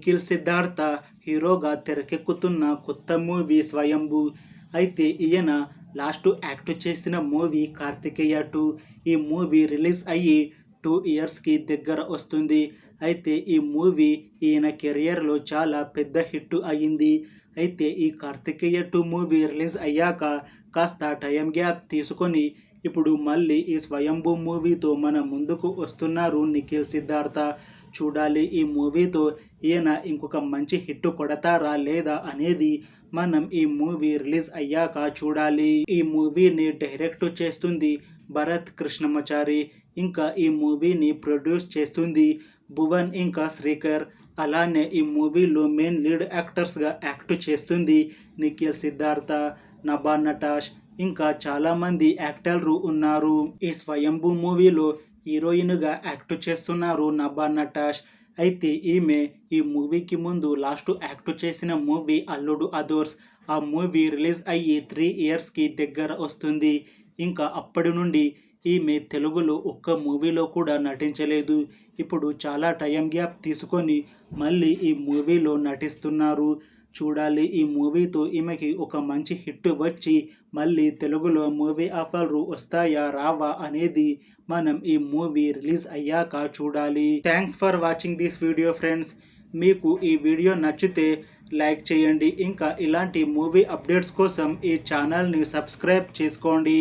నిఖిల్ సిద్ధార్థ హీరోగా తెరకెక్కుతున్న కొత్త మూవీ స్వయంభూ. అయితే ఈయన లాస్ట్ యాక్ట్ చేసిన మూవీ కార్తికేయ 2. ఈ మూవీ రిలీజ్ అయ్యి 2 ఇయర్స్కి దగ్గర వస్తుంది. అయితే ఈ మూవీ ఈయన కెరియర్లో చాలా పెద్ద హిట్ అయ్యింది. అయితే ఈ కార్తికేయ 2 మూవీ రిలీజ్ అయ్యాక కాస్త టైం గ్యాప్ తీసుకొని ఇప్పుడు మళ్ళీ ఈ స్వయంభూ మూవీతో మన ముందుకు వస్తున్నారు నిఖిల్ సిద్ధార్థ. చూడాలి ఈ మూవీతో ఈయన ఇంకొక మంచి హిట్ కొడతారా లేదా అనేది మనం ఈ మూవీ రిలీజ్ అయ్యాక చూడాలి. ఈ మూవీని డైరెక్ట్ చేస్తుంది భరత్ కృష్ణమాచారి. ఇంకా ఈ మూవీని ప్రొడ్యూస్ చేస్తుంది భువన్ ఇంకా శ్రీకర్. అలానే ఈ మూవీలో మెయిన్ లీడ్ యాక్టర్స్గా యాక్ట్ చేస్తుంది నిఖిల్ సిద్ధార్థ, నభా నటాష్, ఇంకా చాలామంది యాక్టర్లు ఉన్నారు. ఈ స్వయంభూ మూవీలో హీరోయిన్గా యాక్ట్ చేస్తున్నారు నభా నటాష్. అయితే ఈమె ఈ మూవీకి ముందు లాస్ట్ యాక్ట్ చేసిన మూవీ అల్లుడు అదర్స్. ఆ మూవీ రిలీజ్ అయ్యి 3 ఇయర్స్కి దగ్గర వస్తుంది. ఇంకా అప్పటి నుండి ఈమె తెలుగులో ఒక్క మూవీలో కూడా నటించలేదు. ఇప్పుడు చాలా టైం గ్యాప్ తీసుకొని మళ్ళీ ఈ మూవీలో నటిస్తున్నారు. చూడాలి ఈ మూవీతో ఈమెకి ఒక మంచి హిట్ వచ్చి మళ్ళీ తెలుగులో మూవీ ఆఫర్లు వస్తాయా రావా అనేది మనం ఈ మూవీ రిలీజ్ అయ్యాక చూడాలి. Thanks for watching this video friends. మీకు ఈ వీడియో నచ్చితే లైక్ చేయండి. ఇంకా ఇలాంటి మూవీ అప్డేట్స్ కోసం ఈ ఛానల్ని సబ్స్క్రైబ్ చేసుకోండి.